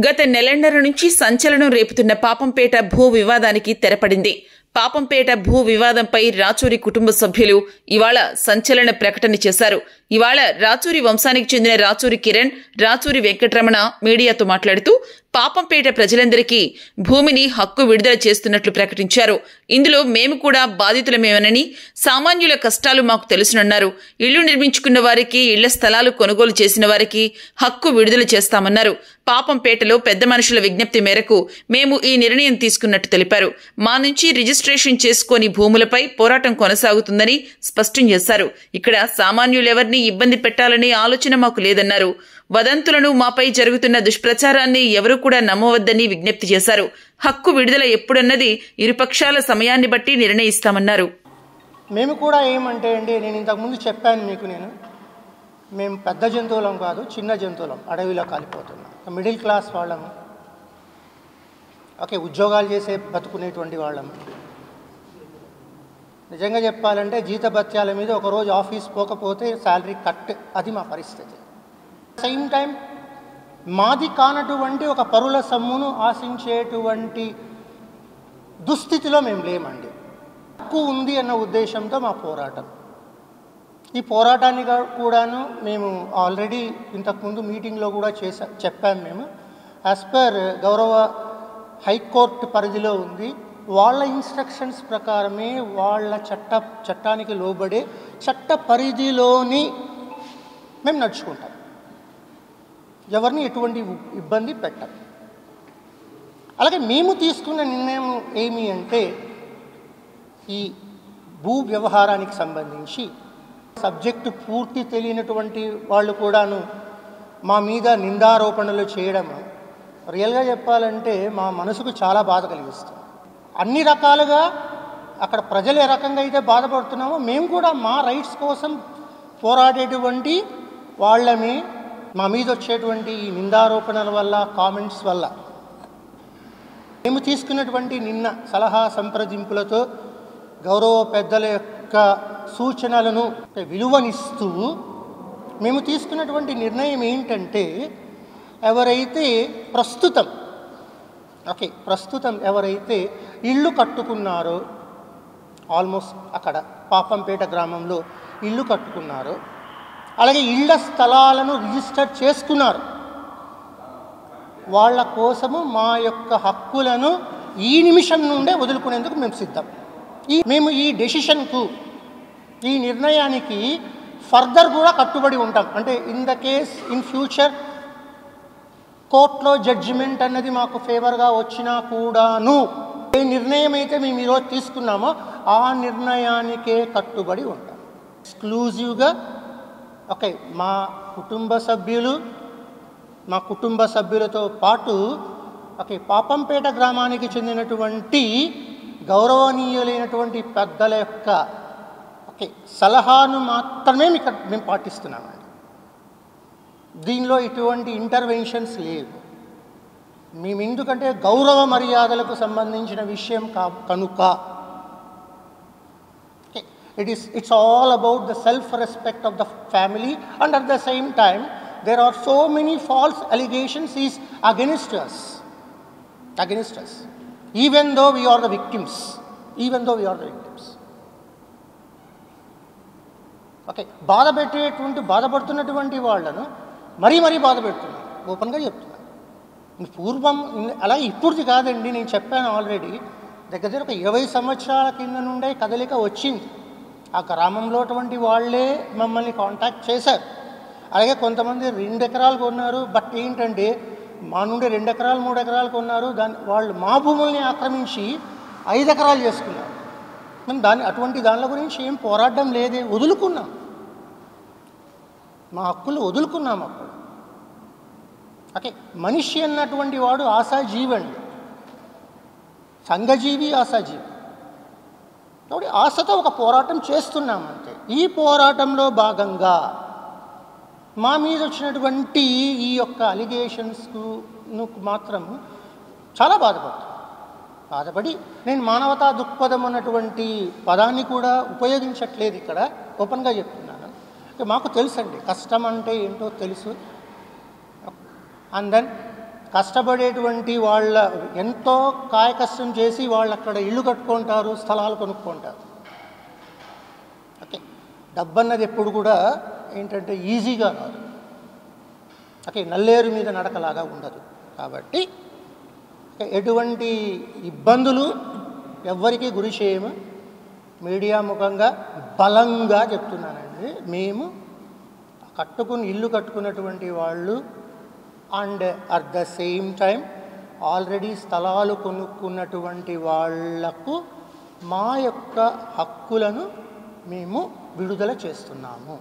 గత నెలన్నర నుంచి సంచలనం రేపుతున్న పాపంపేట భూ వివాదానికి తెరపడింది. పాపంపేట భూ వివాదంపై రాచూరి కుటుంబ సభ్యులు ఇవాళ సంచలన ప్రకటన చేశారు. ఇవాళ రాచూరి వంశానికి చెందిన రాచూరి కిరణ్, రాచూరి వెంకటరమణ మీడియాతో మాట్లాడుతూ పాపంపేట ప్రజలందరికీ భూమిని హక్కు విడుదల చేస్తున్నట్లు ప్రకటించారు. ఇందులో మేము కూడా బాధితులమేమనని, సామాన్యుల కష్టాలు మాకు తెలుసునన్నారు. ఇళ్లు నిర్మించుకున్న వారికి, ఇళ్ల స్థలాలు కొనుగోలు చేసిన వారికి హక్కు విడుదల చేస్తామన్నారు. పాపంపేటలో పెద్ద మనుషుల విజ్ఞప్తి మేరకు మేము ఈ నిర్ణయం తీసుకున్నట్టు తెలిపారు. మా నుంచి రిజిస్ట్రేషన్ చేసుకోని భూములపై పోరాటం కొనసాగుతుందని స్పష్టం చేశారు. ఇక్కడ సామాన్యులెవరిని ఇబ్బంది పెట్టాలనే ఆలోచన మాకు లేదన్నారు. వదంతులను, మాపై జరుగుతున్న దుష్ప్రచారాన్ని ఎవరూ కూడా నమ్మవద్దని విజ్ఞప్తి చేశారు. హక్కు విడుదల ఎప్పుడన్నది ఇరుపక్షాల సమయాన్ని బట్టి నిర్ణయిస్తామన్నారు. మేము కూడా ఏమంటే నేను ఇంతకుముందు చెప్పాను మీకు, మేము పెద్ద జంతువులం కాదు, చిన్న జంతువులం, అడవిలో కాలిపోతున్నాం. మిడిల్ క్లాస్ వాళ్ళము, ఉద్యోగాలు చేసే బతుకునేటువంటి వాళ్ళము. నిజంగా చెప్పాలంటే జీతభత్యాల మీద ఒకరోజు ఆఫీస్ పోకపోతే శాలరీ కట్, అది మా పరిస్థితి. సేమ్ టైం మాది కానటువంటి ఒక పరుల సొమ్మును ఆశించేటువంటి దుస్థితిలో మేము లేమండి. హక్కు ఉంది అన్న ఉద్దేశంతో మా పోరాటం. ఈ పోరాటాన్ని కూడాను మేము ఆల్రెడీ ఇంతకుముందు మీటింగ్లో కూడా చెప్పాము. మేము యాజ్ పర్ గౌరవ హైకోర్టు పరిధిలో ఉంది. వాళ్ళ ఇన్స్ట్రక్షన్స్ ప్రకారమే, వాళ్ళ చట్టానికి లోబడే చట్ట పరిధిలోని మేము నడుచుకుంటాం. ఎవరిని ఎటువంటి ఇబ్బంది పెట్టం. అలాగే మేము తీసుకున్న నిర్ణయం ఏమి అంటే, ఈ భూ వ్యవహారానికి సంబంధించి సబ్జెక్టు పూర్తి తెలియనటువంటి వాళ్ళు కూడాను మా మీద నిందారోపణలు చేయడం రియల్గా చెప్పాలంటే మా మనసుకు చాలా బాధ కలిగిస్తుంది. అన్ని రకాలుగా అక్కడ ప్రజలు ఏ రకంగా అయితే బాధపడుతున్నామో మేము కూడా మా రైట్స్ కోసం పోరాడేటువంటి వాళ్ళమే. మా మీద వచ్చేటువంటి ఈ నిందారోపణల వల్ల, కామెంట్స్ వల్ల మేము తీసుకున్నటువంటి నిన్న సలహా సంప్రదింపులతో గౌరవ పెద్దల యొక్క సూచనలను విలువనిస్తూ మేము తీసుకున్నటువంటి నిర్ణయం ఏంటంటే, ఎవరైతే ప్రస్తుతం ఎవరైతే ఇళ్ళు కట్టుకున్నారో, ఆల్మోస్ట్ అక్కడ పాపంపేట గ్రామంలో ఇళ్ళు కట్టుకున్నారో, అలాగే ఇళ్ల స్థలాలను రిజిస్టర్ చేసుకున్నారు, వాళ్ళ కోసము మా యొక్క హక్కులను ఈ నిమిషం నుండే వదులుకునేందుకు మేము సిద్ధం. మేము ఈ డెసిషన్కు, ఈ నిర్ణయానికి ఫర్దర్ కూడా కట్టుబడి ఉంటాం. అంటే ఇన్ ఫ్యూచర్ కోర్టులో జడ్జిమెంట్ అన్నది మాకు ఫేవర్గా వచ్చినా కూడాను ఏ నిర్ణయం అయితే మేము ఈరోజు తీసుకున్నామో ఆ నిర్ణయానికే కట్టుబడి ఉంటాం. ఎక్స్క్లూజివ్గా మా కుటుంబ సభ్యులతో పాటు పాపంపేట గ్రామానికి చెందినటువంటి గౌరవనీయులైనటువంటి పెద్దల యొక్క సలహాను మాత్రమే మేము పాటిస్తున్నామండి. దీనిలో ఎటువంటి ఇంటర్వెన్షన్స్ లేవు. మేము ఎందుకంటే గౌరవ మర్యాదలకు సంబంధించిన విషయం కనుక it's all about the self-respect of the family, and at the same time there are so many false allegations is against us, even though we are the victims. బాధపడుతున్నటువంటి వాళ్ళను మరీ బాధ పెడుతున్నారు. ఓపెన్గా చెప్తున్నాను. పూర్వం అలాగే ఇప్పుడుది కాదండి. నేను చెప్పాను ఆల్రెడీ, దగ్గర ఒక 20 సంవత్సరాల కింద నుండే కదలిక వచ్చింది. ఆ గ్రామంలో అటువంటి వాళ్ళే మమ్మల్ని కాంటాక్ట్ చేశారు. అలాగే కొంతమంది 2 ఎకరాలు కొన్నారు. బట్ ఏంటంటే మా నుండి 2 ఎకరాలు 3 ఎకరాలు కొన్నారు. వాళ్ళు మా భూముల్ని ఆక్రమించి 5 ఎకరాలు చేసుకున్నారు. మేము దానిల గురించి ఏం పోరాడడం లేదే, వదులుకున్నాం. మా హక్కులు వదులుకున్నాం. అప్పుడు మనిషి అన్నటువంటి వాడు ఆశాజీవి అండి, సంఘజీవి, ఆశాజీవి. కాబట్టి ఆశతో ఒక పోరాటం చేస్తున్నామంటే, ఈ పోరాటంలో భాగంగా మా మీద వచ్చినటువంటి ఈ యొక్క అలిగేషన్స్కు మాత్రం చాలా బాధపడి నేను మానవతా దృక్పథం అన్నటువంటి పదాన్ని కూడా ఉపయోగించట్లేదు. ఇక్కడ ఓపెన్గా చెప్తున్నాను. మాకు తెలుసండి కష్టం అంటే ఏంటో తెలుసు. అండ్ దెన్ కష్టపడేటువంటి వాళ్ళ ఎంతో కాయకష్టం చేసి వాళ్ళు అక్కడ ఇల్లు కట్టుకుంటారు, స్థలాలు కొనుక్కుంటారు. ఓకే, డబ్బన్నది ఎప్పుడు కూడా ఏంటంటే ఈజీగా రాదు. ఓకే, నల్లేరు మీద నడకలాగా ఉండదు. కాబట్టి ఎటువంటి ఇబ్బందులు ఎవ్వరికీ గురి చేయము. మీడియా ముఖంగా బలంగా చెప్తున్నానండి, మేము ఇల్లు కట్టుకున్నటువంటి వాళ్ళు and at the same time already స్థలాలు కొనుక్కున్నటువంటి వాళ్లకు మా యొక్క హక్కులను మేము విడుదల చేస్తున్నాము.